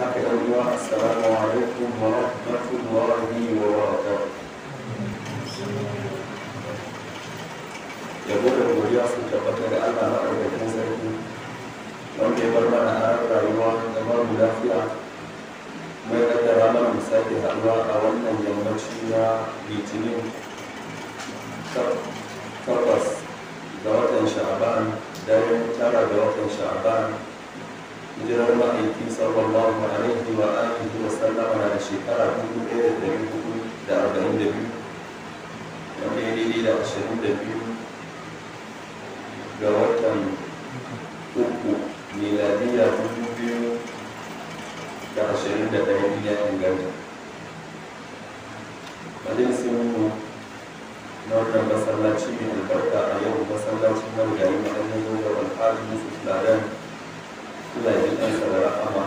haka yan uwa assalamu alaikum wa rahmatullahi wa barakatuh. Yabo da godiya su tabbata da Allah na ɗaukakin sarki wanda ya bar mana a rayuwa da babu lafiya mai kaddara mana mu sake haɗuwa a wannan yammaci na litinin 8 ga watan sha'aban daren 9 ga watan sha'aban hijirar ma'aiki sallallahu alaihi wa alihi wa sallama na da shekara 1442 wanda ya daidai da 22 ga watan uku miladiyya 2021 ya inganta. Majalisin mu na wannan masallaci mai albarka a yau masallacin marigayi na ɗan da al'adun musu ladan Allah ya ɗansa da rahama.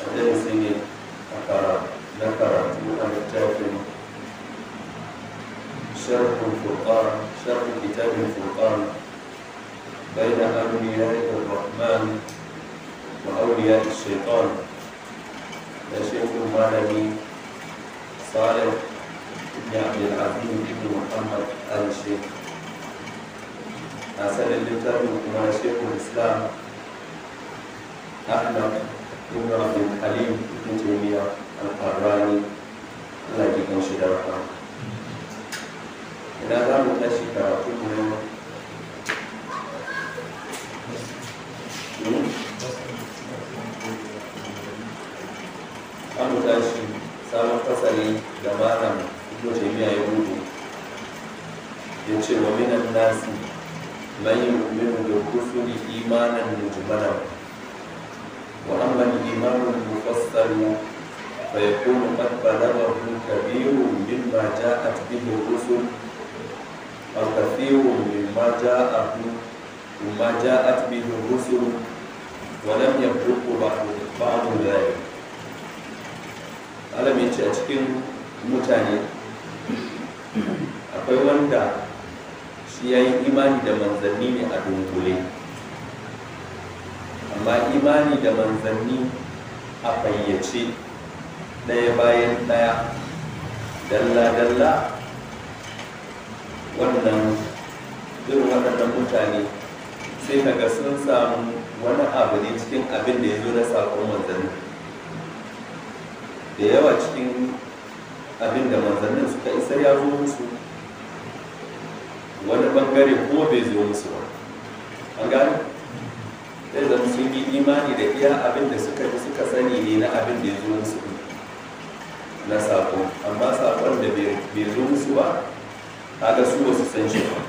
Majalisi ne na karatu a littafin sharhun kitabin furqan بين أولياء الرحمن وأولياء الشيطان لشيخ المالكي صالح بن عبد العزيز بن محمد آل الشيخ أسأل اللتاب كما شيخ الإسلام أحمد بن عبد الحليم بن تيمية الحراني الله يجزيه خير. إذا كان متشي كراتبه an tashi sabon fasali da malam ibn taymiya ya rubuta ya ce wa minan nasi man yu'minu bi rusuli imanan mujmalan wa amma al-imanu al-mufassal fa yakunu qad balaghahu kabirun mimma ja'at bihi ar-rusul aw kathirun mimma ja'at bihi ar-rusul wa lam yablughu ba'd dhalik. Alamin ce a cikin mutane akwai wanda shi ya yi imani da manzanni ne a dunkule, amma imani da manzanni a fayyace ɗaya bayan ɗaya dalla-dalla wannan irin waɗannan mutane sai kaga sun samu wani abu ne cikin abin da ya zo na saƙon manzanni da yawa cikin abin da manzannin suka isar ya zo musu, wani bangare kuma bai zo musu ba. An gane? Sai zama sun yi imani da iya abin da suka ji suka sani ne na abin da ya zo musu na saƙo, amma saƙon da bai zo musu ba kaga su ba su san shi ba.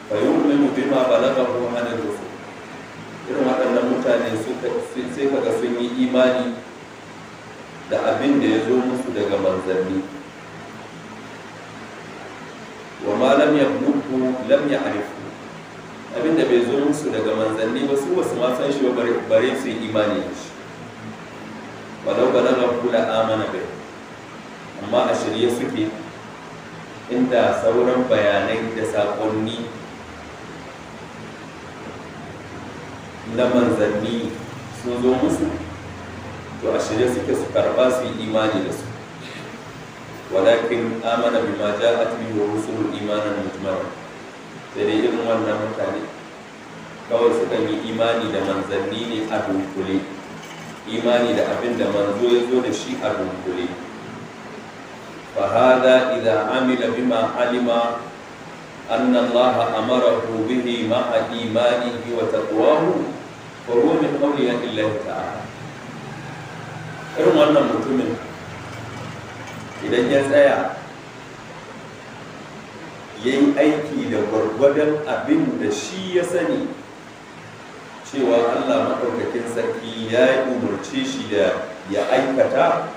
Fa yu'minu bima balaghahu an ar-rusul. Irin waɗannan mutane sai kaga sun yi imani da abin da ya zo musu daga manzanni, wa ma lam yablughu lam ya'rifu. Abin da bai zo musu daga manzanni ba su wasu ma san shi ba bare su yi imani da shi. Walau balaghahu la amana bai, amma a shirye suke inda sauran bayanai da saƙonni na manzanni sun zo musu to a shirye suke su karba su yi imani da su. Walakin amana bima ja'at bihi rusulu imanan mujmala. Sai dai irin wannan mutane kawai sukan yi imani da manzanni ne a dunkule, imani da abin da manzo ya zo da shi a dunkule. Fa hada idza amila bima alima anna Allah amarahu bihi ma'a imanihi wa taqwahu fa huwa min awliya illahi ta'ala. Irin wannan mutumin idan ya tsaya ya yi aiki da gwargwadon abin da shi ya sani cewa Allah maɗaukakin sarki ya yi umarci shi da ya aikata,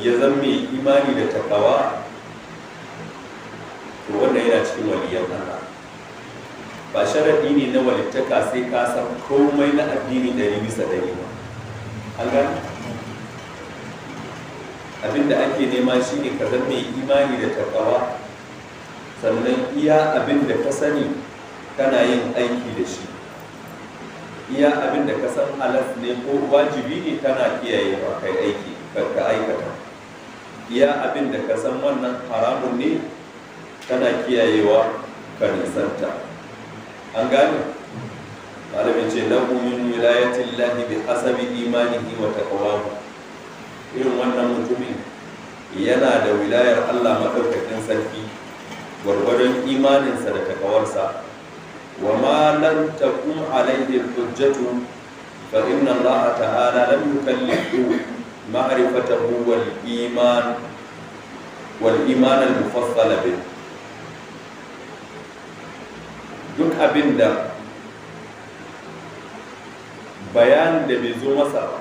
ya zama mai imani da takawa, to wannan yana cikin waliyan Allah. Ba sharaɗi ne na walittaka sai ka san komai na addini 100% ba. An gani? Abinda ake nema shi ne ka zama mai imani da takawa, sannan iya abin da ka sani kana yin aiki da shi. iya abin da ka san halas ne ko wajibi ne kana kiyayewa kai aiki ka aikata, iya abin da ka san wannan haramun ne kana kiyayewa ka nisanta. An gane? malamin ce lahu min wilayatin lahi bi hasabi imanihi wa taqwahu. Irin wannan mutumin yana da wilayar Allah madaukakin sarki gwargwadon imaninsa da takawarsa. wa ma lam takum alayhi hujjatu fa inna Allah ta'ala lam yukallifu ma'rifatahu wal iman al-mufassal bih. Duk abinda bayanin da bai zo masa ba,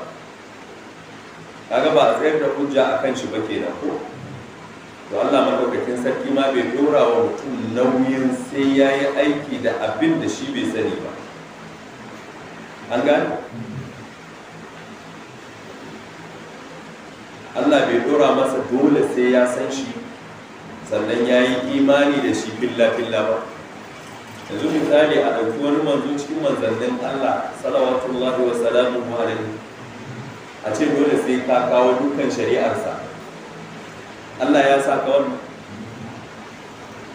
kaga ba a tsayar da hujja akan shi ba kenan ko to Allah madaukakin sarki ma bai dora wa mutum nauyin sai ya yi aiki da abin da shi bai sani ba. An gane? Allah bai dora masa dole sai ya san shi sannan ya yi imani da shi filla-filla ba. Yanzu misali a ɗauki wani manzo cikin manzannin Allah salawatullahi wa salamuhu alaihi, a ce dole sai ka kawo dukkan shari'arsa. Allah ya sa ka wannan.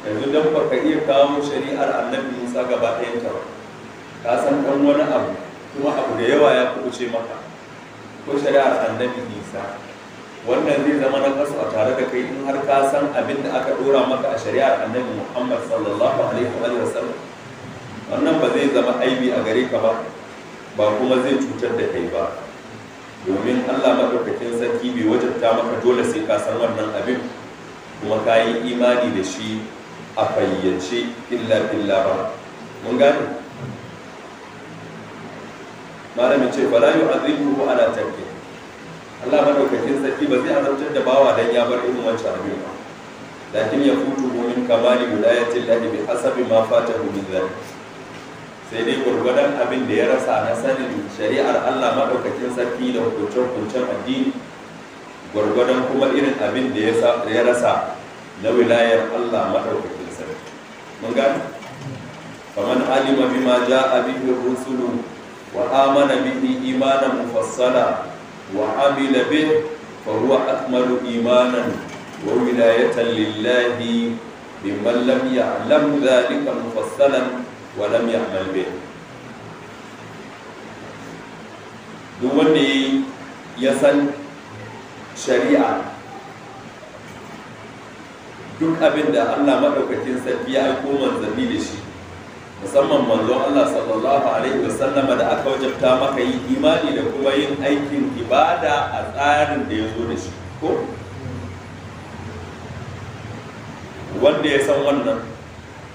Yanzu don baka iya kawo shari'ar annabi Musa gaba ɗayan ta ba, ka san ɗan wani abu kuma abu da yawa ya kuɓuce maka, ko shari'ar annabi Isa, wannan zai zama na kasu a tare da kai in har ka san abin da aka ɗora maka a shari'ar annabi Muhammad sallallahu alaihi wa sallam. Wannan ba zai zama aibi a gare ka ba, ba kuma zai cutar da kai ba, domin Allah maɗaukakin sarki bai wajabta maka dole sai ka san wannan abin kuma ka yi imani da shi a fayyace illa ba. Mun gane? malamin ce fala yu'adhibuhu ala tarki. Allah maɗaukakin sarki ba zai azabtar da bawa dan ya bar irin wancan abin ba, lakin ya futu min kamali wilayatin lahi bi hasabi ma fatahu min dhalik. Sai dai gwargwadon abin da ya rasa na sanin shari'ar Allah maɗaukakin sarki da hukuncen addini, gwargwadon kuma irin abin da ya rasa na wilayar Allah maɗaukakin sarki. Mun gani? faman alima bima ja'a bihi rusulu wa amana bihi imanan mufassala wa amila bih fa huwa akmalu imanan wa wilayatan lillahi mimman lam ya'lam dhalika mufassalan walam ya'mal bih. Duk wanda ya san shari'a, duk abin da Allah madaukakin sarki ya aiko manzanni da shi, musamman manzon Allah sallallahu alaihi wasallam da aka wajabta maka yin imani da kuma yin aikin ibada a tsarin da ya zo da shi ko wanda ya san wannan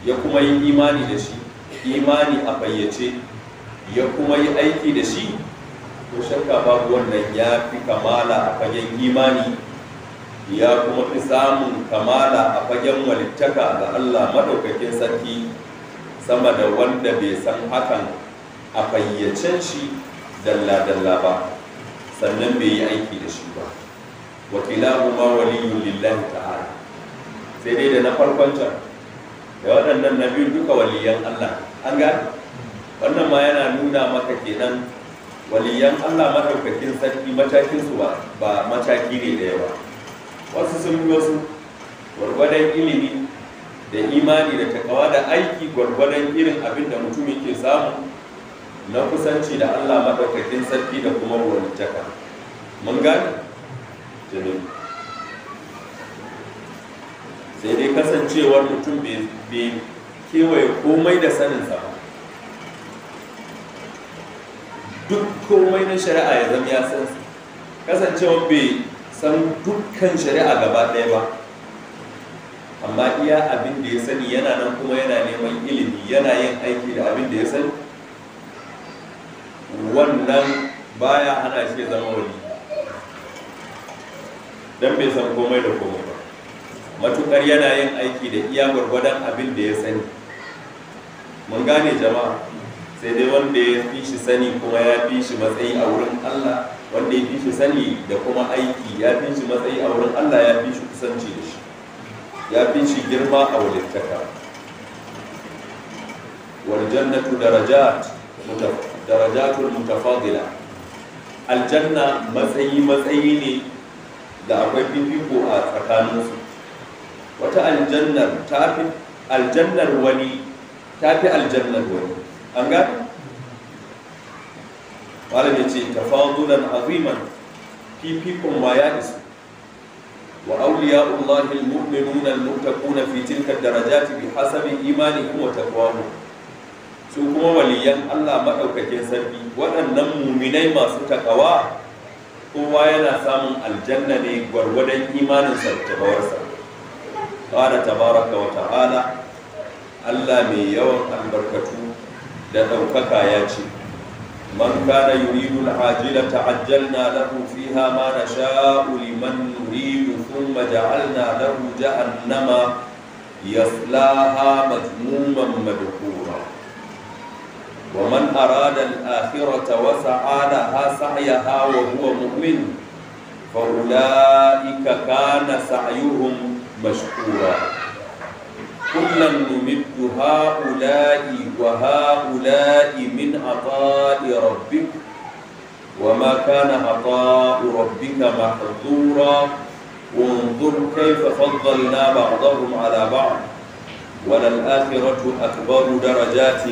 ya kuma yi imani da shi, imani a fayyace, ya kuma yi aiki da shi, ko shakka babu wannan ya fi kamala a fagen imani, ya kuma fi samun kamala a fagen walittaka ga Allah madaukakin sarki sama da wanda bai san hakan a fayyacen shi dalla-dalla ba sannan bai yi aiki da shi ba. wakilahuma waliyun lillahi ta'ala. Sai dai da na farkon can da waɗannan na biyu duka waliyan Allah. An gani wannan ma yana nuna maka kenan waliyan Allah madaukakin sarki matakinsu ba mataki ne ɗaya ba. Wasu sun yi wasu gwargwadon ilimi da imani da takawa da aiki gwargwadon irin abin da mutum yake samu na kusanci da Allah madaukakin sarki da kuma walittaka. Mun gani sai dai kasancewar mutum bai kewaye komai da saninsa ba, duk komai na shari'a ya zama ya san su, kasancewar bai san dukkan shari'a gaba ɗaya ba, amma iya abin da ya sani yana nan kuma yana neman ilimi, yana yin aiki da abin da ya sani, wannan baya hana shi zama wali don bai san komai da komai ba, matukar yana yin aiki da iya gwargwadon abin da ya sani. Mun gane jama'a? Sai dai wanda ya fi shi sani kuma ya fi shi matsayi a wurin Allah, wanda ya fi shi sani da kuma aiki ya fi shi matsayi a wurin Allah, ya fi shi kusanci da shi, ya fi shi girma a walittaka. wal jannatu darajat darajatul mutafadila. Aljanna matsayi ne da akwai fifiko a tsakaninsu. Wata aljannar tafi aljannar wani an gane? malam ya ce tafadulan aziman, fifikon ma ya isu. wa awliya'ullahi almu'minuna almuttaquna fi tilka darajati bihasabi imanihim wa taqwahum. su kuma waliyan Allah madaukakin sarki, waɗannan muminai masu takawa, kowa yana samun aljanna ne gwargwadon imaninsa da takawarsa. qala tabaraka wa ta'ala, Allah mai yawan albarkatu da ɗaukaka ya ce, man kana yuridu al-ajilata ajjalna lahu fiha ma nasha'u liman nuridu thumma ja'alna lahu jahannama yaslaha madhmuman madhura wa man arada al-akhirata wa sa'a laha sa'yaha wa huwa mu'min fa ulaika kana sa'yuhum mashkura. كلا نمد هؤلاء وهؤلاء من عطاء ربك وما كان عطاء ربك محظورا وانظر كيف فضلنا بعضهم على بعض وللآخرة أكبر درجات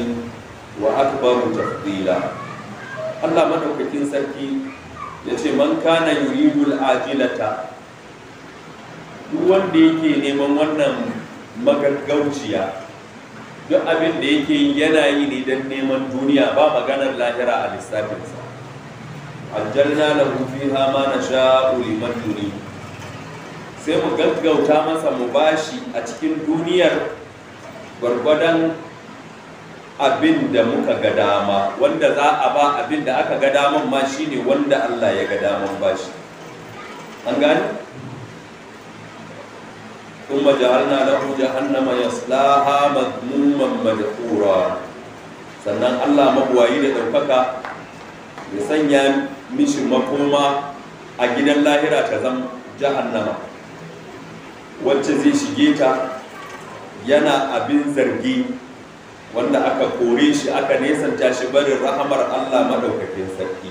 وأكبر تفضيلا. الله مدوكاكين سركي yace man kana yuridul ajilata, duk wanda yake neman wannan magaggauciya, duk abin da yake yana yi ne don neman duniya, ba maganar lahira a lissafinsa. aljanna lahu fiha ma nasha'u liman nurid, sai mu gaggauta masa mu bashi a cikin duniyar gwargwadon abin da muka ga dama. wanda za a ba abin da aka ga daman ma shine wanda Allah ya ga daman bashi. an gane? ثم جعلنا له جهنم يصلاها مذموما مدحورا. sannan Allah mabuwayi da ɗaukaka ya sanya mishi makoma a gidan lahira ta zama jahannama, wacce zai shige ta yana abin zargi, wanda aka kore shi aka nesanta shi barin rahamar Allah maɗaukakin sarki.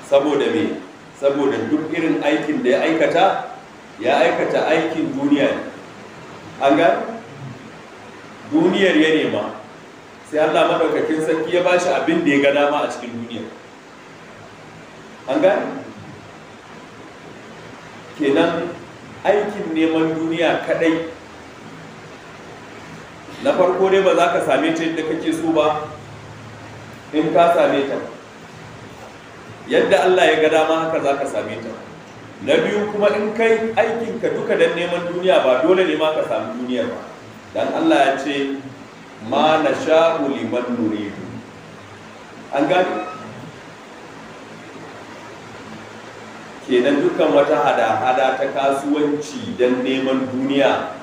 saboda me? saboda duk irin aikin da ya aikata aikin duniya ne. an ga duniyar ya nema, sai Allah madaukakin sarki ya bashi abin da ya ga dama a cikin duniya. an ga kenan aikin neman duniya kadai, na farko dai ba za ka same ta yadda kake so ba. in ka same ta yadda Allah ya ga dama haka za ka same ta. na biyu kuma in kai aikinka duka don neman duniya, ba dole ne ma ka sami duniyar ba, dan Allah ya ce ma nasha'u liman nuridu. an gani kenan dukkan wata hada-hada ta kasuwanci don neman duniya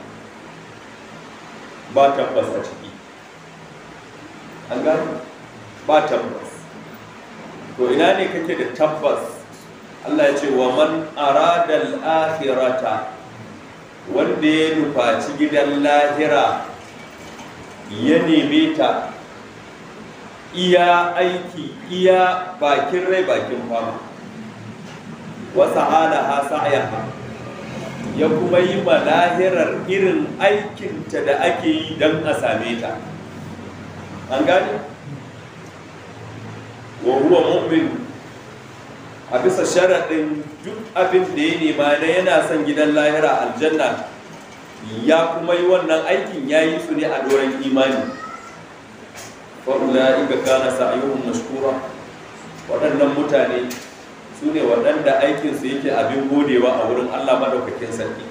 ba tabbas a ciki. an gani ba tabbas. to ina ne kake da tabbas? Allah ya ce wa man aradal akhirata, wanda ya nufaci gidan lahira ya neme ta iya aiki, iya bakin rai bakin fama, wa sa'alaha sa'yaha, ya kuma yi ma lahirar irin aikinta da ake yi don a same ta. an gane? wa huwa mu'min, a bisa sharaɗin duk abin da ya nema na yana son gidan lahira aljanna, ya kuma yi wannan aikin ya yi su ne a doron imani. fa'ula'ika kana sa'yuhum mashkura, waɗannan mutane su ne waɗanda aikinsu yake abin godewa a wurin Allah madaukakin sarki.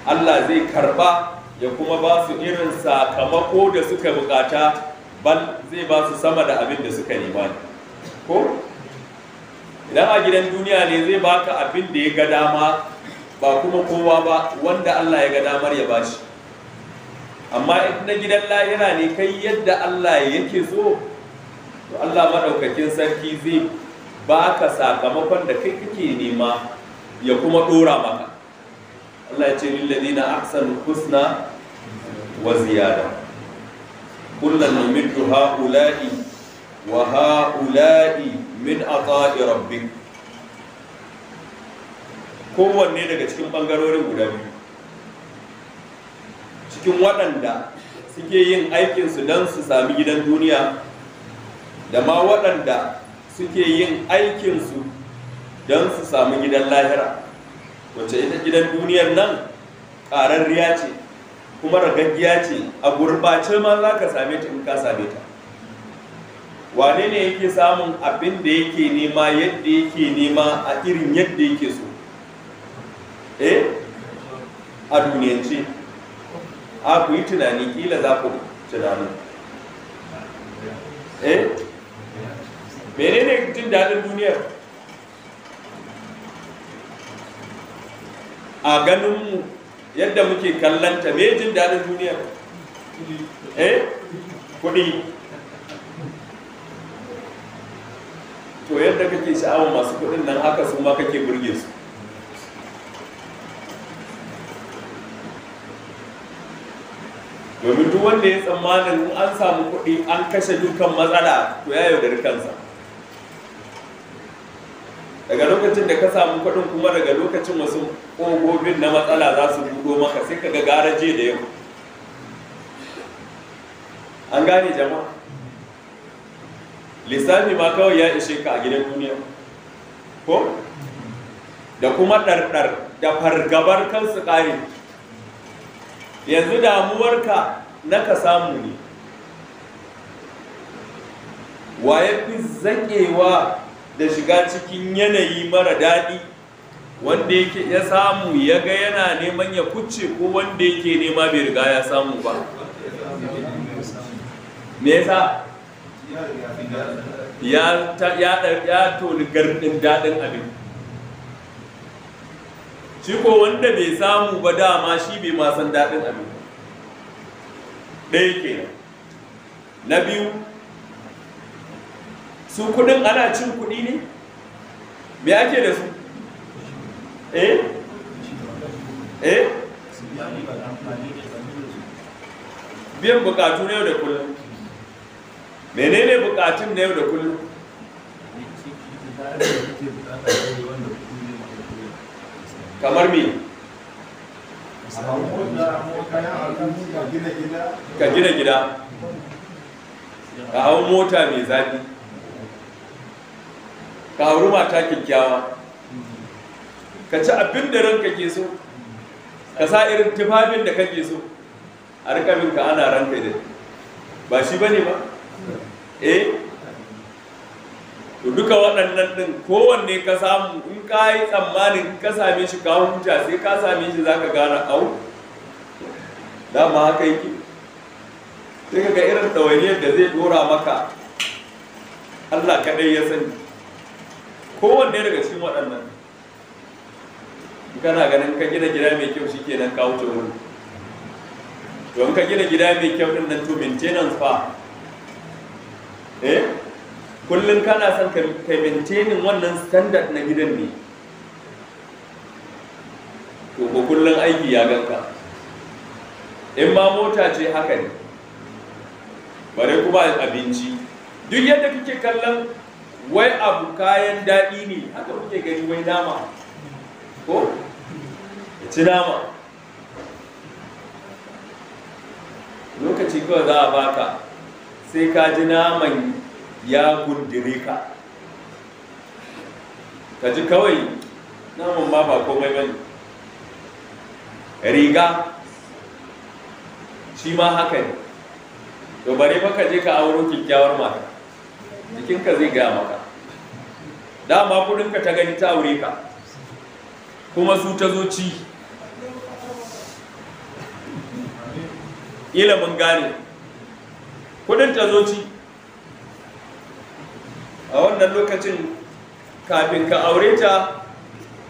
Allah zai karɓa ya kuma ba su irin sakamako da suka bukata, bal zai ba su sama da abin da suka nema ne. ko idan a gidan duniya ne zai baka abin da ya ga dama, ba kuma kowa ba, wanda Allah ya ga damar ya bashi. amma in na gidan lahira ne kai yadda Allah yake so, to Allah madaukakin sarki zai baka sakamakon da kai kake nema ya kuma dora maka. Allah ya ce lil ladina ahsanu husna wa ziyada, kullan numiddu haula'i wa ha'ula'i min ata'i rabbik. Kowanne daga cikin ɓangarorin guda biyu, cikin waɗanda suke yin aikinsu don su sami gidan duniya da ma waɗanda suke yin aikinsu don su sami gidan lahira, wacce ita gidan duniyar nan ƙararriya ce kuma ragaggiya ce, a gurɓace ma za ka same ta in ka same ta. Wane ne yake samun abin da yake nema yadda yake nema a irin yadda yake so? A duniyance ku yi tunani, kila za ku tunanin menene jin daɗin duniyar a ganinmu yadda muke kallanta? Me jin daɗin duniyar? Kuɗi. To yadda kake sha'awar masu kuɗin nan, haka su ma kake burge su. Domin duk wanda ya tsammanin an samu kuɗi an kashe dukkan matsala, to ya yaudari kansa. Daga lokacin da ka samu kuɗin kuma daga lokacin wasu ƙogobin na matsala za su buɗo maka, sai ka ga garaje da yau. An gane jama'a? Lissafi ma kawai ya ishe ka a gidan duniya, ko? Da kuma ɗarɗar da fargabar kansu ƙari. Yanzu damuwarka na ka samu ne, wa ya fi zaƙewa da shiga cikin yanayi mara daɗi, wanda yake ya samu ya ga yana neman ya kuce, ko wanda yake nema bai riga ya samu ba? Me yasa? Ya toni gardin daɗin abin. Shi ko wanda bai samu ba dama shi bai ma san daɗin abin. Ɗaya kenan. Na biyu, su kuɗin ana cin kuɗi ne? Me ake da su? Biyan bukatu na yau da kullum. Menene bukatun na yau da kullum? Kamar me? Ka gina gida, ka hau mota mai zafi, ka hauri mata kyakkyawa, ka ci abin da ranka ke so, ka sa irin tufafin da kake so, a rikaminka ana ranka da ba shi bane ba? To duka waɗannan ɗin kowanne ka samu, in ka yi tsammanin ka same shi ka huta, sai ka same shi za ka gane au dama haka yake. Sai ka ga irin ɗawainiyar da zai ɗora maka, Allah kaɗai ya sani. Kowanne daga cikin waɗannan, kana ganin ka gina gida mai kyau shi kenan ka wuce wuri. Don ka gina gida mai kyau ɗin nan, to maintenance fa kullum kana son ka maintaining wannan standard na gidan ne, to ko kullum aiki ya ganka. In ma mota ce haka ne, bare kuma abinci. Duk yadda kake kallon wai abu kayan daɗi ne, haka kuke gani wai nama, ko ya ci nama. Lokaci kawai za a baka, sai ka ji naman ya gundire ka, ka ji kawai naman ma ba komai bane. Riga shi ma haka ne. To bare fa ka je ka auro kyakkyawar mata, jikinka zai gaya maka, dama kudinka ta gani ta aure ka, kuma su ta zo ci. Ila mun gane, kudin ta zo ci. A wannan lokacin kafin ka aure ta,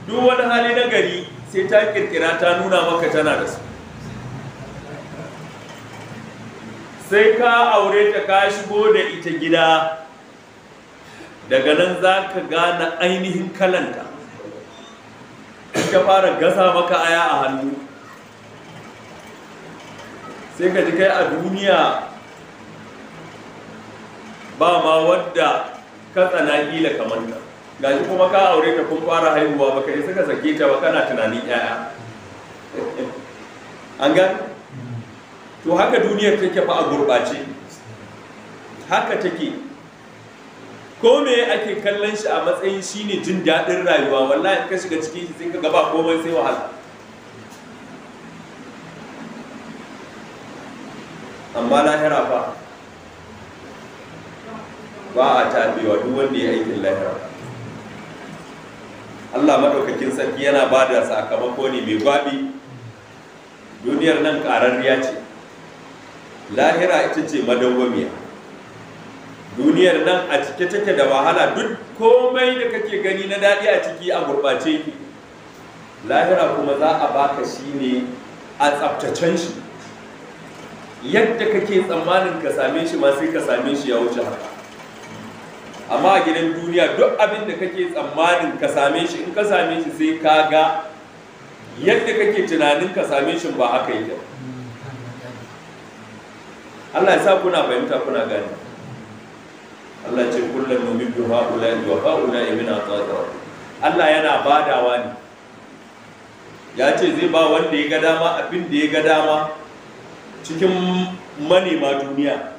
duk wani hali na gari sai ta kirkira ta nuna maka tana da su. Sai ka aure ta ka shigo da ita gida, daga nan za ka gane ainihin kalanta. Ka fara gasa maka aya a hannu, sai ka ji kai a duniya ba ma wadda ka tsana kila kamar ta, gashi kuma ka aure ta kun fara haihuwa baka yi suka sake ta ba kana tunanin yaya. An gani? To haka duniyar take fa a gurɓace, haka take. Ko me ake kallon shi a matsayin shine jin daɗin rayuwa, wallahi ka shiga cikin shi sai ka gaba komai sai wahala. Amma lahira fa ba a tabewa duk wanda ya aikin lahira. Allah madaukakin sarki yana ba da sakamako ne mai gwabi. Duniyar nan ƙararriya ce, lahira ita ce madawwamiya. Duniyar nan a cike take da wahala, duk komai da kake gani na daɗi a ciki a gurɓace ki. Lahira kuma za a baka shi ne a tsaftacen shi, yadda kake tsammanin ka same shi ma sai ka same shi ya wuce haka. Amma a gidan duniya duk abin da kake tsammanin ka same shi, in ka same shi sai ka ga yadda kake tunanin ka same shi ba haka yake. Allah ya sa kuna fahimta, kuna gani. Allah ce kullum numiddu ha'ula'i wa ha'ula'i min ata'ir. Allah yana badawa ne, ya ce zai ba wanda ya ga dama abin da ya ga dama cikin manema duniya.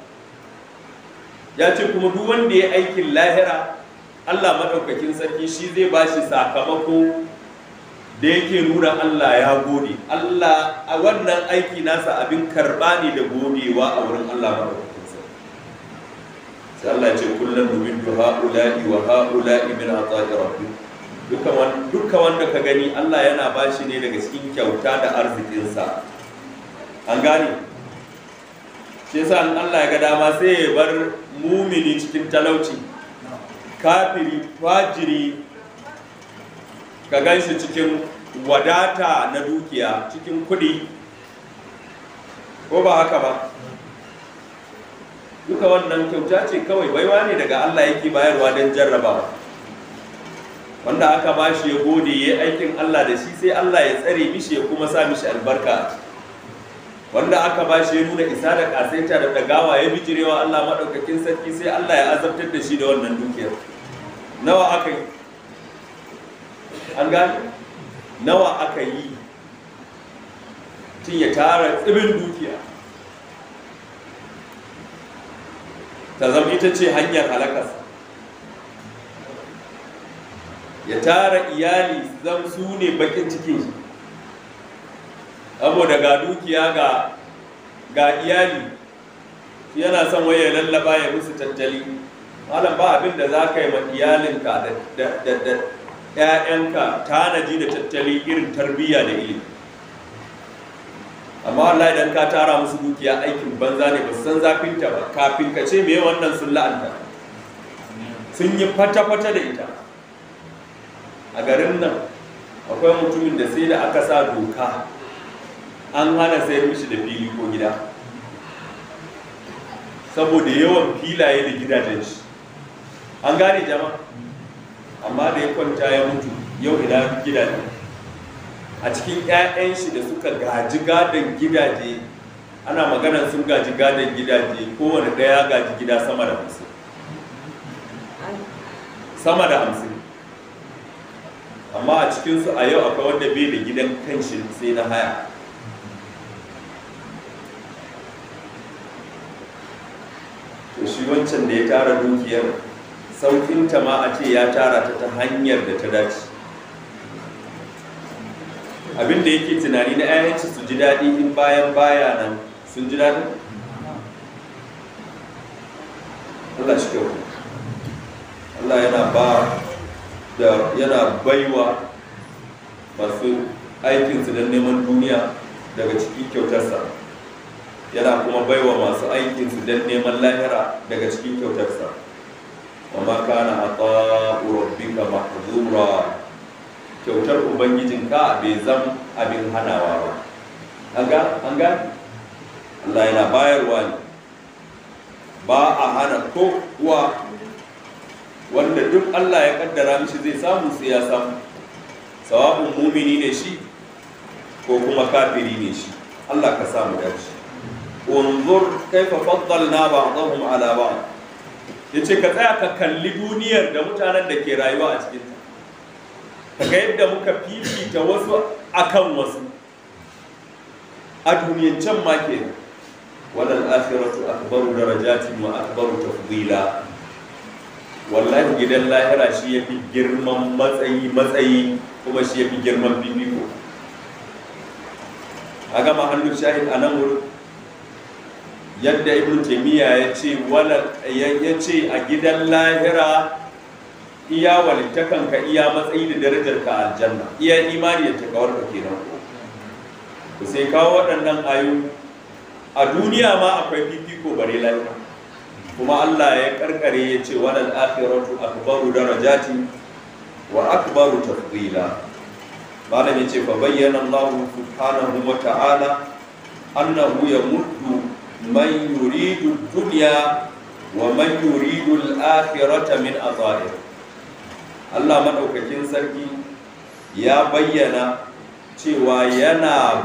Ya ce kuma duk wanda ya aikin lahira, Allah maɗaukakin sarki shi zai ba shi sakamako da yake nuna Allah ya gode. Allah a wannan aiki nasa abin karɓa ne da godewa a wurin Allah maɗaukakin sarki. Sai Allah ce kullum numiddu ha'ula'i wa ha'ula'i min ata'i rabbik. Dukkan wanda ka gani Allah yana ba shi ne daga cikin kyauta da arzikinsa. An gane? Shi yasa Allah ya ga dama sai ya bar mumini cikin talauci, kafiri fajiri ka gan shi cikin wadata na dukiya, cikin kuɗi, ko ba haka ba? Duka wannan kyauta ce kawai, baiwa ne daga Allah yake bayarwa don jarrabawa. Wanda aka ba shi ya gode ya aikin Allah da shi, sai Allah ya tsare mishi ya kuma sa mishi albarka. Wanda aka ba shi ya nuna isa da kasaita da dagawa ya bijirewa Allah maɗaukakin sarki, sai Allah ya azabtar da shi da wannan dukiyar. Nawa aka yi? An gane? Nawa aka yi tun ya tara tsibin dukiya ta zama ita ce hanyar halakarsa, ya tara iyali zam su ne bakin cikin shi, saboda ga dukiya ga iyali yana son waye lallaba ya musu tattali. Malam ba abin da za ka yi ma iyalinka da ‘ya'yanka tanadi da tattali irin tarbiyya da ilimi. Amma wallahi idan ka tara musu dukiya aikin banza ne, ba su san zafinta ba. Kafin ka ce meye wannan sun la'anta, sun yi fata-fata da ita. A garin nan akwai mutumin da sai da aka sa doka an hana sayar mishi da fili ko gida, saboda yawan filaye da gidajen shi. An gane jama'a? Amma da ya kwanta ya mutu, yau ina gidaje. A cikin 'ya'yan shi da suka gaji gadon gidaje, ana magana sun gaji gadon gidaje, kowane ɗaya gaji gida sama da 50. Sama da 50. Amma a cikinsu a yau akwai wanda bai da gidan kanshi sai na haya. To shi wancan da ya tara dukiyar, saukinta ma a ce ya tara ta hanyar da ta dace. Abin da yake tunani na 'ya'yanci su ji daɗi in bayan baya nan sun ji daɗi. Allah shi kyau. Allah yana baiwa masu aikinsu don neman duniya daga cikin kyautarsa, yana kuma baiwa masu aikinsu don neman lahira daga cikin kyautarsa. Wa ma kana ata'u rabbika mahzura. Kyautar ubangijinka bai zam abin hanawa ba. An ga Allah yana bayarwa ne, ba a hana ko kuwa. Wanda duk Allah ya kaddara mishi zai samu sai ya samu, sawabin mumini ne shi ko kuma kafiri ne shi. Allah ka samu dace. Unzur kaifa faddalna ba'dahum ala ba'd. ya ce ka tsaya ka kalli duniyar da mutanen da ke rayuwa a cikinta, ka ga yadda muka fifita wasu akan wasu a duniyancen ma ke walal akhiratu akbaru darajatin wa akbaru tafdila. Wallahi gidan lahira shi yafi girman matsayi kuma shi yafi girman fifiko. A gama hannun shahid a nan wurin yadda ibn taymiya ya ce a gidan lahira iya walittakan ka iya matsayi da darajar ka aljanna, iya imani da takawar ka kenan. Ku sai kawo waɗannan ayoyi. A duniya ma akwai fifiko bare lahira, kuma Allah ya karkare ya ce walal akhiratu akbaru darajati wa akbaru tafdila. Malam ya ce fa bayyana Allah subhanahu wa ta'ala annahu yamuddu man yuridu dunya wa man yuridu al-akhirata min ata'ir. Allah madaukakin sarki ya bayyana cewa yana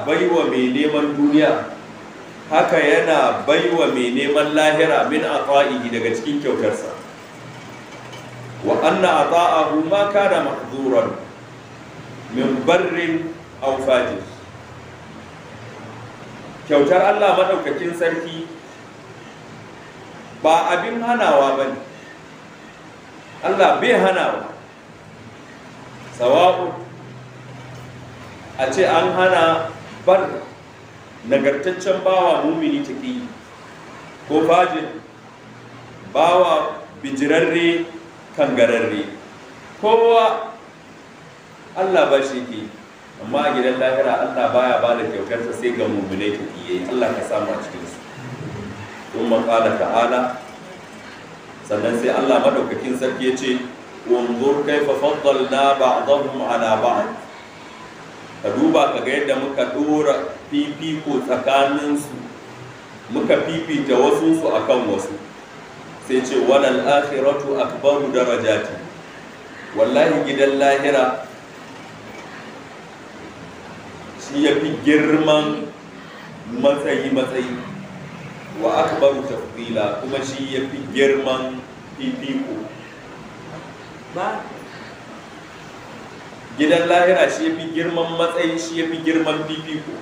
baiwa mai neman duniya, haka yana baiwa mai neman lahira min ata'ihi daga cikin kyautarsa. Wa anna ata'ahu ma kana mahzuran min barrin aw fajir. Kyautar Allah madaukakin sarki ba abin hanawa bane. Allah bai hanawa. Sawa'u a ce an hana bar nagartaccen bawa mumini take ko fajir bawa bijirarre kangararre, kowa Allah ba shi ke, amma a gidan lahira Allah baya ba da kyautarsa sai ga muminai take. Allah ka samu a cikinsu. Kuma qala ta'ala, sannan sai Allah madaukakin sarki ya ce unzur kaifa faddalna ba'dahum ala ba'd. Ka duba ka ga yadda muka dora fifiko tsakaninsu, muka fifita wasu su akan wasu. Sai ce walal akhiratu akbaru darajati. Wallahi gidan lahira shi yafi girman matsayi wa akbaru tafdila, kuma shi yafi girman fifiko. Ba gidan lahira shi yafi girman matsayi, shi yafi girman fifiko.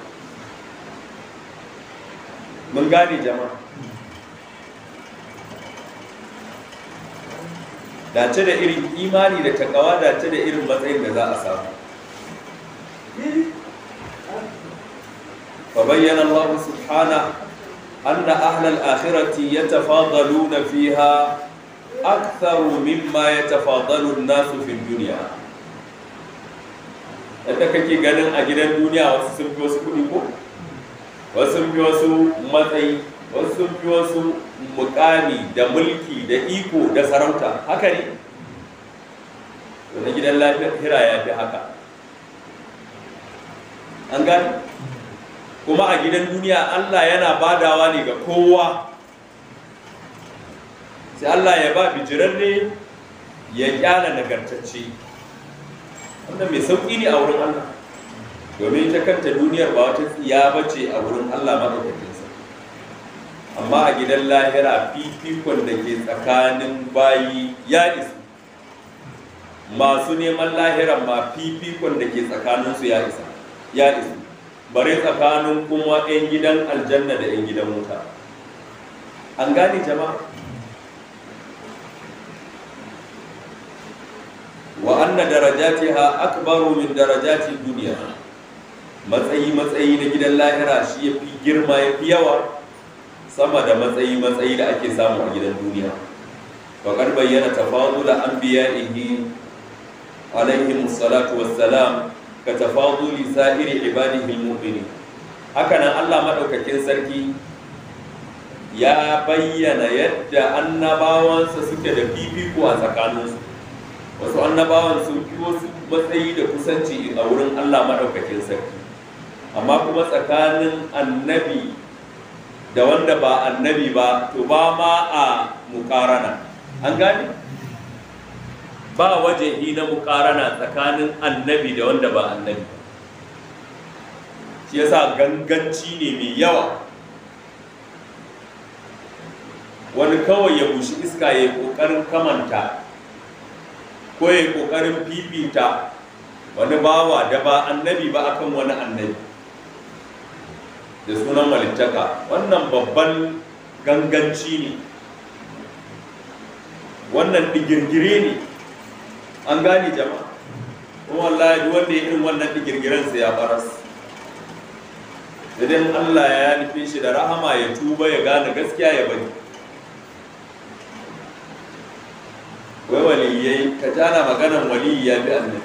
Mun gane jama'a? Dace da irin imani da takawa, dace da irin matsayin da za a samu. Fa bayyana Allah subhanahu anna ahlal akhirati yatafadaluna fiha aktharu mimma yatafadalu an-nasu fi dunya. Yadda kake ganin a gidan duniya wasu sun fi wasu kuɗi ko? Wasu sun fi wasu matsayi, wasu sun fi wasu mukami da mulki da iko da sarauta, haka ne? Wani gidan lahira ya fi haka. An gani? Kuma a gidan duniya Allah yana badawa ne ga kowa. Sai Allah ya ba bijirarre ya kyala nagartacce. Wannan mai sauƙi ne a wurin Allah, domin ita kanta duniyar ba wata tsiya bace a wurin Allah madaukakin sa. Amma a gidan lahira fifikon da ke tsakanin bayi ya isu. Masu neman lahiran ma fifikon da ke tsakaninsu ya isu. Bare tsakanin kuma 'yan gidan aljanna da 'yan gidan wuta. An gane jama'a? Wa anna darajatiha akbaru min darajati dunya. Matsayi na gidan lahira shi yafi girma, yafi yawa sama da matsayi da ake samu a gidan duniya. Faqad bayyana tafadula anbiya'ihi alayhi salatu wassalam ka tafaduli sa'iri ibadihi almu'minin. Haka nan Allah madaukakin sarki ya bayyana yadda annabawansa suke da fifiko a tsakaninsu. Wasu annabawan sun fi wasu matsayi da kusanci a wurin Allah madaukakin sarki, amma kuma tsakanin annabi da wanda ba annabi ba to ba ma a mukarana. An gane? Ba wajehi na mukarana tsakanin annabi da wanda ba annabi. Shi yasa ganganci ne mai yawa wani kawai ya bushi iska ya yi ƙoƙarin kamanta ko ya yi ƙoƙarin fifita wani bawa da ba annabi ba akan wani annabi da sunan walittaka, wannan babban ganganci ne, wannan digirgire ne. An gane jama'a, kuma wallahi duk wanda ya irin wannan digirgiren sai ya baras. Idan Allah ya nufe shi da rahama ya tuba ya gane gaskiya ya bari. Wai waliyai ka tana maganan waliyi ya bi annabi.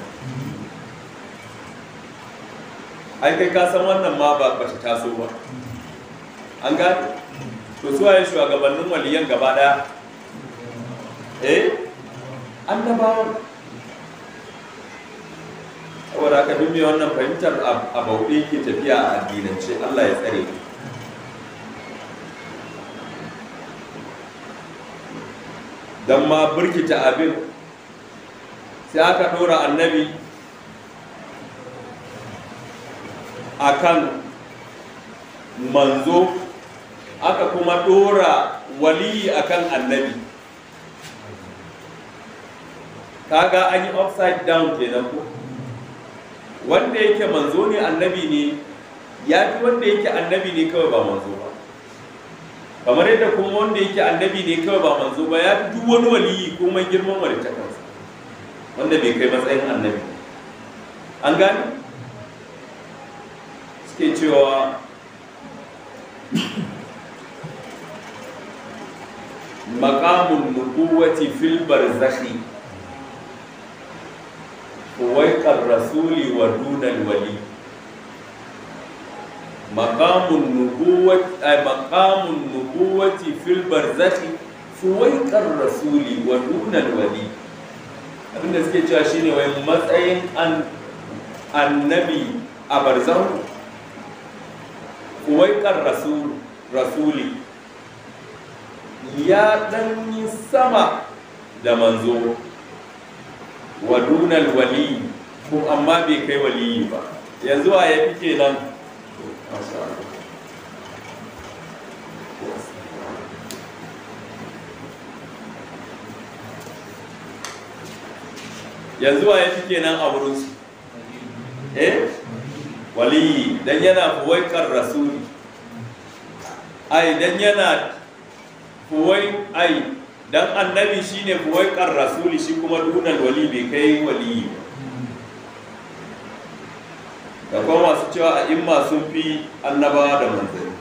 Ai kai ka san wannan ma ba ta taso ba. An gane? To su waye shugabannin waliyan gaba daya? Annabawan. Saboda haka duk mai wannan fahimtar a bauɗe ke tafiya a addinance, Allah ya tsare. Don ma birkita abin sai aka ɗora annabi akan manzo, aka kuma ɗora waliyi akan annabi. Kaga an yi upside down kenan ko? Wanda yake manzo ne annabi ne ya fi wanda yake annabi ne kawai ba manzo ba, kamar yadda kuma wanda yake annabi ne kawai ba manzo ba ya fi duk wani waliyi ko mai girman walittakansa wanda bai kai matsayin annabi. An gane? Suke cewa maqamun nubuwati fil barzakhi fuwaiqar rasuli wa dunal wali. Maqamun nubuwati fil barzakhi fuwaiqar rasuli wa dunal wali. Abinda suke cewa shine wai matsayin annabi a barzakhu, fuwaiqar rasuli ya dan yi sama da manzo, wa dunal wali ko amma bai kai waliyi ba. Yanzu wa ya fi kenan? Yanzu wa ya fi kenan a wurinsu? Waliyi, dan yana fuwaikar rasuli, ai dan yana dan annabi shine fuwaikar rasuli, shi kuma dunal wali bai kai waliyi ba. Da kuma masu cewa a imma sun fi annabawa da manzanni,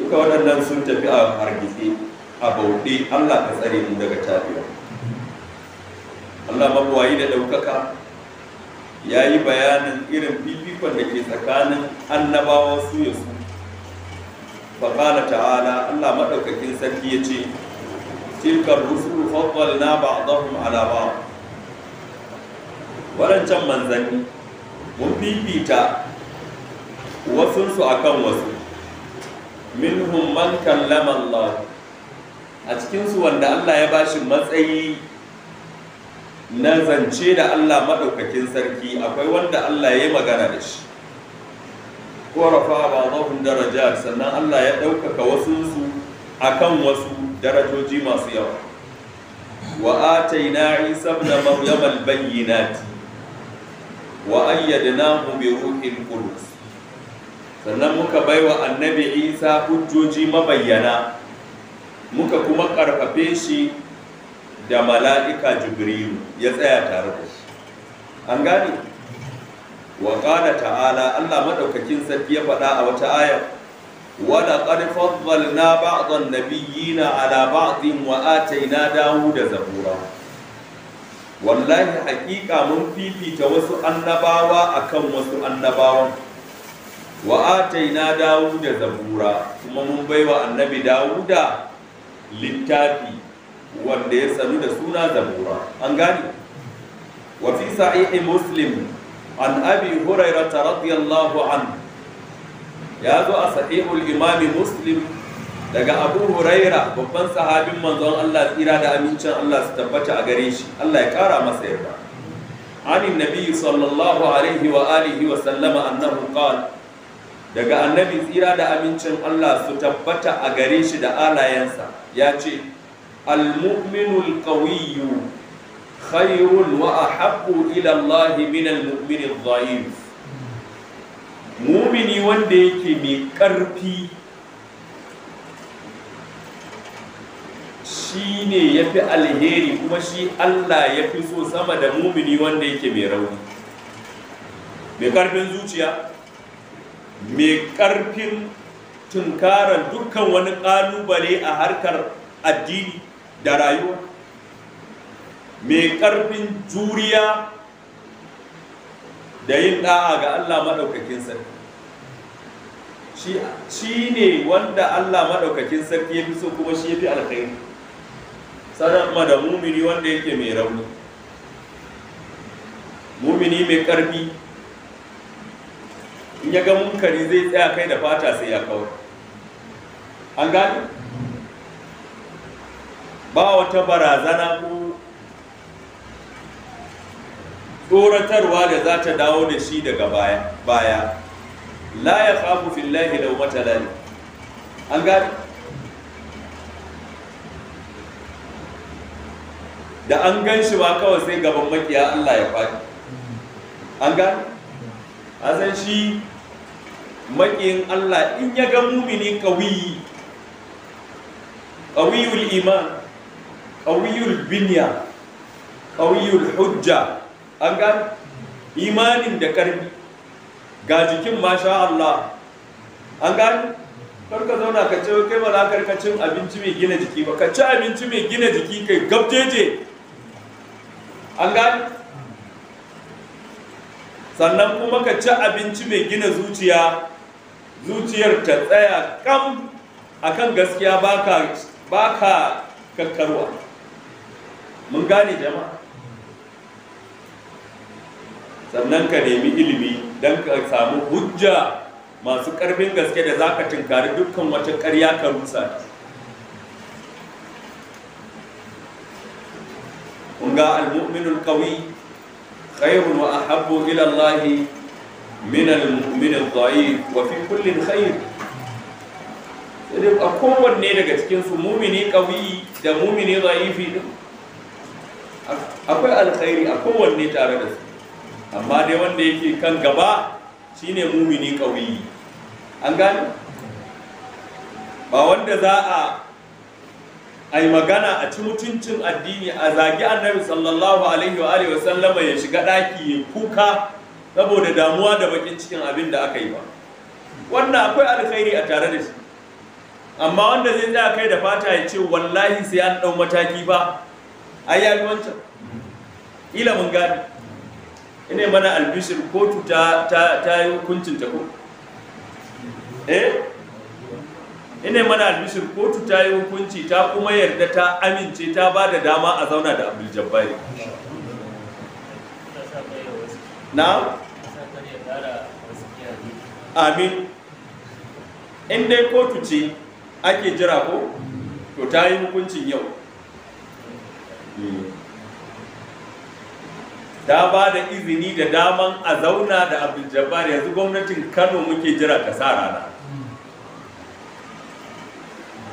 duka waɗannan sun tafi a hargitse, a bauɗe. Allah ka tsare mu daga tafiya. Allah mabuwayi da ɗaukaka ya yi bayanin irin fifikon da ke tsakanin annabawa su ya su. faƙala ta'ala, Allah maɗaukakin sarki ya ce, tilkar rusulu faddalna ba'dahum ala ba'd. Waɗancan manzanni mun fifita wasunsu akan wasu. Minhum man kallama Allah, a cikinsu wanda Allah ya bashi matsayi na zance da Allah maɗaukakin sarki, akwai wanda Allah ya yi magana da shi. Ko rafa ba'dahum darajat, sannan Allah ya ɗaukaka wasunsu akan wasu darajoji masu yawa. Wa ataina Isa ibn Maryam al-bayyinati wa ayyadnahu bi ruhil qudus, sannan muka baiwa annabi Isa hujjoji mabayyana, muka kuma karfafe shi da mala'ika Jibrilu ya tsaya tare da shi. An gane? Wa qala ta'ala, Allah madaukakin sarki ya faɗa a wata aya, wa laqad faddalna ba'dhan nabiyyina ala ba'dhin wa atayna Dawuda zabura. Wallahi haƙiƙa mun fifita wasu annabawa akan wasu annabawan. Wa atayna Dawuda zabura, kuma mun baiwa annabi Dawuda littafi wanda ya sanu da suna zabura. An gane? Wa fi sahihi Muslim an abi hurairata radiyallahu anhu, ya zo a sahihul imami Muslim daga Abu Huraira, babban sahabin manzon Allah, tsira da amincin Allah su tabbata a gare shi, Allah ya kara masa yarda. Anin nabi sallallahu alaihi wa alihi wa sallama annahu qala, daga annabi tsira da amincin Allah su tabbata a gare shi da alayensa ya ce al-mu'minul qawiyyu khairun wa ahabbu ila Allah min al-mu'minil dha'if. Mumini wanda yake mai ƙarfi shi ne ya fi alheri, kuma shi Allah ya fi so sama da mumini wanda yake mai rauni, mai ƙarfin zuciya, mai ƙarfin tunkarar dukkan wani ƙalubale a harkar addini da rayuwa, mai ƙarfin juriya da yin ɗa'a ga Allah maɗaukakin sarki. Shi ne wanda Allah maɗaukakin sarki ya fi so, kuma shi ya fi alkhairi sanar da mumini wanda yake mai rauni. Mumini mai ƙarfi in ya ga munkari zai tsaya kai da fata sai ya kawar. An gane? Ba wata barazana ko tsoratarwa da za ta dawo da shi daga baya. La ya khafu fillahi lawmata laim. An gane? Da an gan shi ba kawai sai gaban makiya Allah ya faɗi. An gane? A san shi makiyin Allah in ya ga mumini qawiyul iman, qawiyul binya, qawiyul hujja. An gane? Imanin da ƙarfi ga jikin masha Allah. An gane? Karka zauna ka ce kai ba za ka cin abinci mai gina jiki ba, ka ci abinci mai gina jiki kai gabjeje. An gane? Sannan kuma ka ci abinci mai gina zuciya, zuciyar ta tsaya kam akan gaskiya, baka kakkarwa. Mun gane jama'a? Sannan ka nemi ilimi don ka samu hujja masu ƙarfin gaske da za ka tunkari dukkan wata ƙarya ka rusa. Kunga al-mu'minul qawi khairun wa ahabbu ila Allah min al-mu'minil dha'if wa fi kullin khair. Sai a kowanne daga cikin su mu'mini qawi da mu'mini dha'ifi akwai alkhairi a kowanne tare da su. Amma dai wanda yake kan gaba shine mumini qawi. An gane? Ba wanda za a yi magana a ci mutuncin addini, a zagi annabi sallallahu alaihi wa sallama ya shiga daki ya kuka saboda damuwa da bakin cikin abin da aka yi ba. Wannan akwai alkhairi a tare da shi. Amma wanda zai tsaya kai da fata ya ce wallahi sai an dau mataki ba, ai ya wancan. Ila mun gane. Ina mana albishir kotu ta yi hukuncin ta ko? Ina mana albishir kotu ta yi hukunci, ta kuma yarda, ta amince, ta ba da dama a zauna da Abdul Jabbari. Na? Amin. In dai kotu ce ake jira ko? To ta yi hukuncin yau. Ta ba da izini da daman a zauna da Abdul Jabbar. Yanzu gwamnatin Kano muke jira ta sa rana.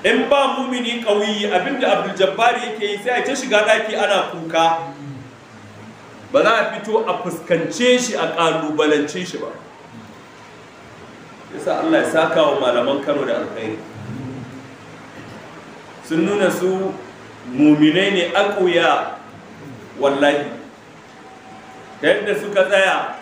In ba mumini ƙauyi abinda Abdul Jabbar yake yi sai a ta shiga ɗaki ana kuka, ba za a fito a fuskance shi a ƙalubalance shi ba. Yasa Allah ya saka wa malaman Kano da alkhairi. Sun nuna su muminai ne akuya wallahi. Yadda suka tsaya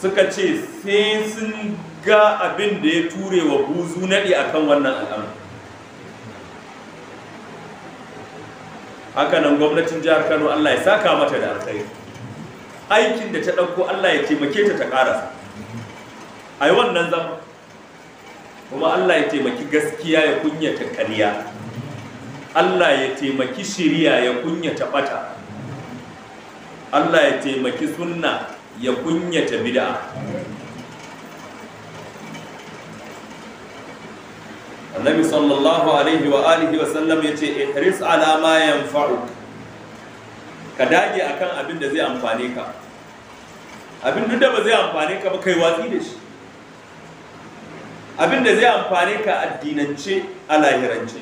suka ce sai sun ga abin da ya ture wa buzu naɗi akan wannan al'amari. Haka nan gwamnatin jihar Kano Allah ya saka mata da alkhairi. Aikin da ta ɗauko Allah ya taimake ta ƙarasa. A yi wannan zama kuma Allah ya taimaki gaskiya ya kunyata ƙarya. Allah ya taimaki shiriya ya kunyata ɓata. Allah ya taimaki sunna ya kunyata bid'a. Annabi sallallahu alaihi wa alihi wa sallam yace ihris ala ma yanfa'uk, ka dage akan abin da zai amfane ka. Abin duk da ba zai amfane ka ba kai watsi da shi. abin da zai amfane ka addinance a lahirance,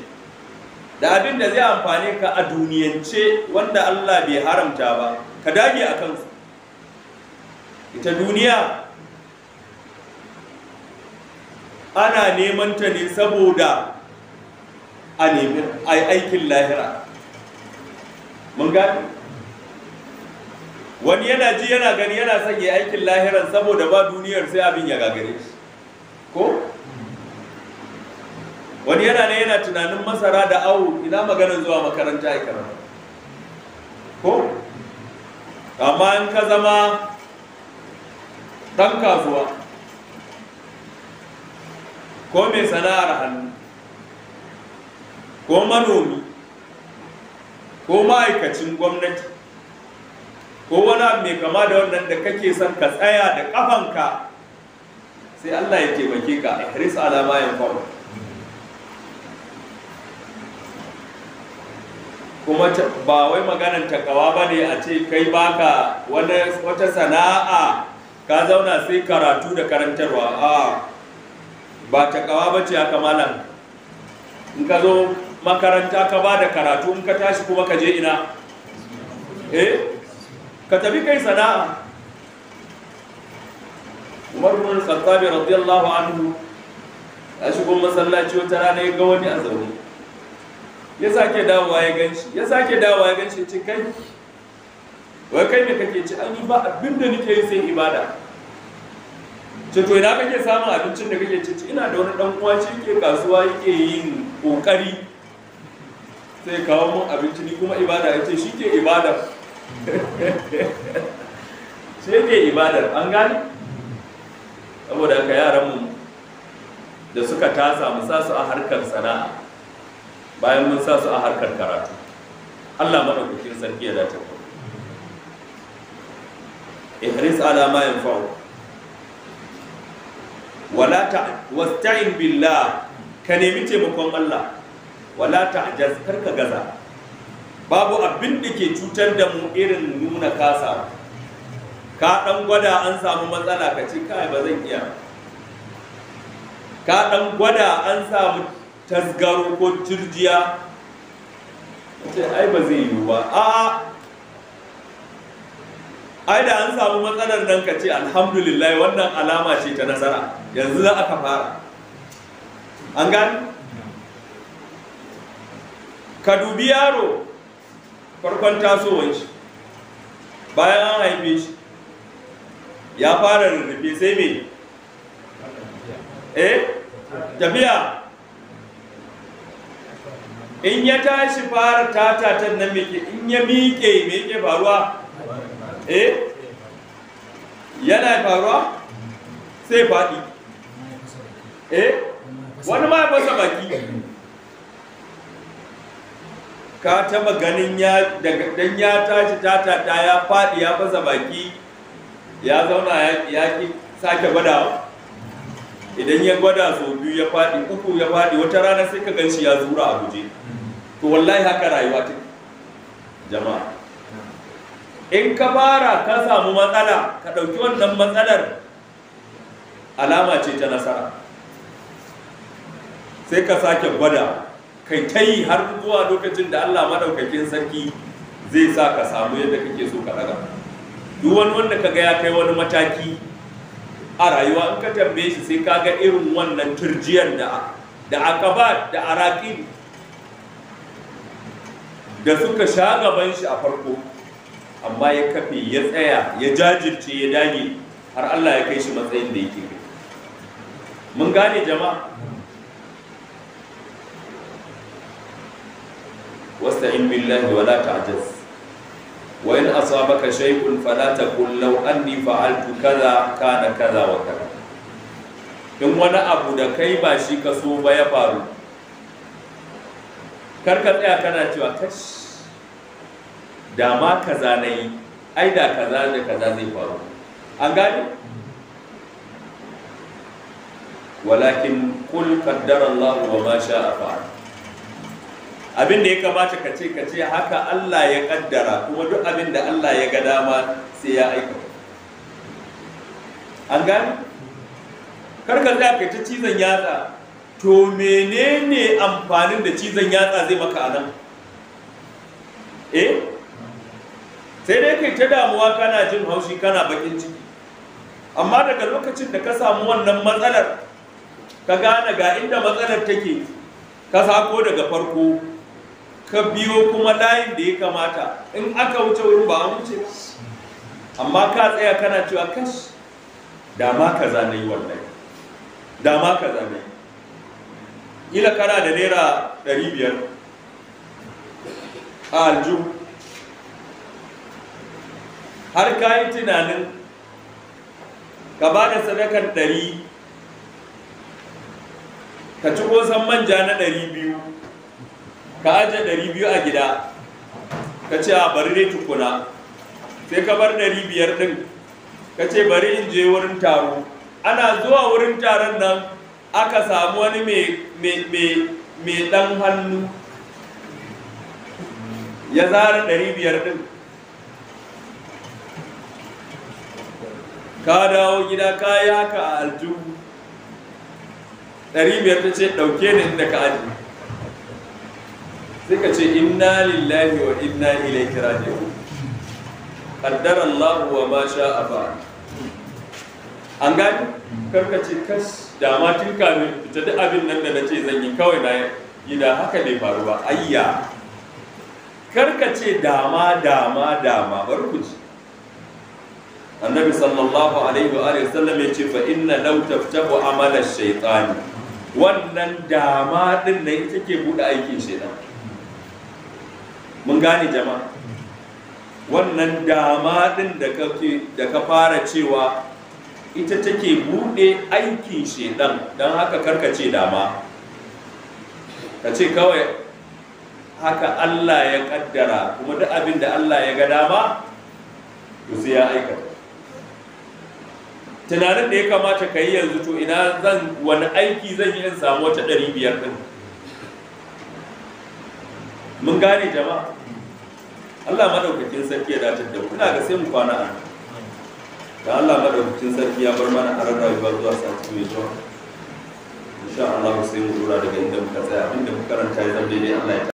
da abin da zai amfane ka a duniyance wanda Allah bai haramta ba, ka dage a kansu. Ita duniya ana neman ta ne saboda a nemi aikin lahira. Mun gani? Wani yana ji yana gani yana son ya aikin lahiran saboda ba duniyar sai abin ya gagare shi, ko? Wani yana ne yana tunanin masara da awu, ina maganar zuwa makaranta ya karanta, ko? Amma in ka zama ɗan kasuwa ko mai sana'ar hannu ko manomi ko ma'aikacin gwamnati ko wani abu mai kama da wannan da kake son ka tsaya da ƙafanka, sai Allah ya taimake ka. Ihris ala ma yanfa'u. Kuma ba wai maganar takawa ba ne a ce kai baka wata sana'a ka zauna sai karatu da karantarwa. Ba takawa ba ce haka malam. In ka zo makaranta ka ba da karatu, in ka tashi kuma ka je ina? Ka tafi kai sana'a. Umar bin Khattab radiyallahu anhu ya shigo masallaci wata rana ya ga wani a zaune, ya sake dawowa ya ganshi, ce kai wai kai me kake ci? Ani ba abin da nake yi sai ibada. Ce to ina kake samun abincin da kake ci? Ina da wani dan uwa ce yake kasuwa yake yin kokari sai kawo mun abinci, ni kuma ibada. Yace shi ke ibada. Sai ke ibadar. An gane? Saboda haka yaran mu da suka tasa mu sa su a harkar sana'a bayan mun sa su a harkar karatu. Allah madaukakin sarki ya dace. Ihris ala ma yanfa'u wasta'in billah, ka nemi taimakon Allah. Wala ta'jaz, karka gaza. Babu abin da ke cutar da mu irin nuna kasa. Ka dan gwada an samu matsala ka ce kai ba zan iya. Ka dan gwada an samu tasgaro ko turjiya ka ce ai ba zai yiwu ba. Ai da an samu matsalar nan ka ce alhamdulillah, wannan alama ce ta nasara, yanzu za aka fara. An gani? Ka dubi yaro farkon tasowar shi, bayan an haife shi ya fara rarrafe sai me? Tafiya. In ya tashi fara tatatan nan meke, in ya miƙe me yake faruwa? Yana faruwa sai faɗi. Wani ma ya fasa baki. Ka taba ganin dan ya tashi tatata ya faɗi ya fasa baki ya zauna ya ki sake gwadawa? Idan ya gwada sau biyu ya faɗi, uku ya faɗi, wata rana sai ka gan shi ya zura a guje. To wallahi haka rayuwa take jama'a. In ka fara ka samu matsala, ka ɗauki wannan matsalar alama ce ta nasara, sai ka sake gwada kai ta yi har zuwa lokacin da Allah madaukakin sarki zai sa ka samu yadda kake so ka daga. Duk wani wanda ka ga ya kai wani mataki a rayuwa, in ka tambaye shi sai ka ga irin wannan turjiyar da akabat da araqib da suka sha gaban shi a farko, amma ya kafe, ya tsaya, ya jajirce, ya dage har Allah ya kai shi matsayin da yake kai. Mun gane jama'a? wasta'in billahi wa la ta'jaz wa in asabaka shay'un fala taqul law anni fa'altu kaza kana kaza wa kaza. In wani abu da kai ba shi ka so ba ya faru, kar ka tsaya kana cewa kash da ma kaza nayi, ai da kaza da kaza zai faru. An gane? Walakin qul qaddara Allah wa ma sha'a fa'al. Abin da ya kamata ka ce haka Allah ya kaddara, kuma duk abin da Allah ya ga dama sai ya aikata. An gane? kar ka tsaya kai ta cizon yatsa. To menene amfanin da cizon yatsa zai maka a nan? Sai dai kai ta damuwa, kana jin haushi, kana bakin ciki. Amma daga lokacin da ka samu wannan matsalar, ka gane ga inda matsalar take, ka sako daga farko, ka biyo kuma layin da ya kamata, in aka wuce wurin ba a wuce ba. Amma ka tsaya kana cewa kash, dama kaza na yi wannan, dama kaza na yi. Ila kana da naira 500 a aljihu, har ka yi tunanin ka ba da sadakar 100, ka ci kosan manja na 200, ka aje 200 a gida, ka ce a bari dai tukuna, sai ka bar 500 din, ka ce bari in je wurin taro. Ana zuwa wurin taron nan aka samu wani mai ɗan hannu ya zara 500 din. Ka dawo gida ka yi haka a aljihu, 500 ta ce ɗauke ni inda ka aji. Sai ka ce inna lillahi wa inna ilaihi raji'un, qaddara Allah wa ma sha'a fa'al. An gani? Karka ce kas, dama tun kamin fita duk abin nan da na ce zan yi kawai na yi da haka bai faru ba. Ayya, karka ce dama bari ku ji. Annabi sallallahu alaihi wa sallam ya ce fa inna law taftahu amala shaytani, wannan dama din nan ita ke bude aikin shaytan. Mun gane jama'a? Wannan dama din da ka fara cewa ita take bude aikin shaytan, dan haka karka ce dama, ka ce kawai haka Allah ya kaddara, kuma duk abin da Allah ya ga dama to sai ya aikata. Tunanin da ya kamata ka yi yanzu, to ina wani aiki zan yi in samu wata 500 din? Mun gane jama'a? Allah madaukakin sarki ya dace da mu. Ina ga sai mu kwana a da Allah madaukakin sarki ya bar mana a rayuwa zuwa sati mai zuwa. Insha Allah sai mu dora daga inda muka tsaya, abinda muka karanta ya zama daidai Allah ya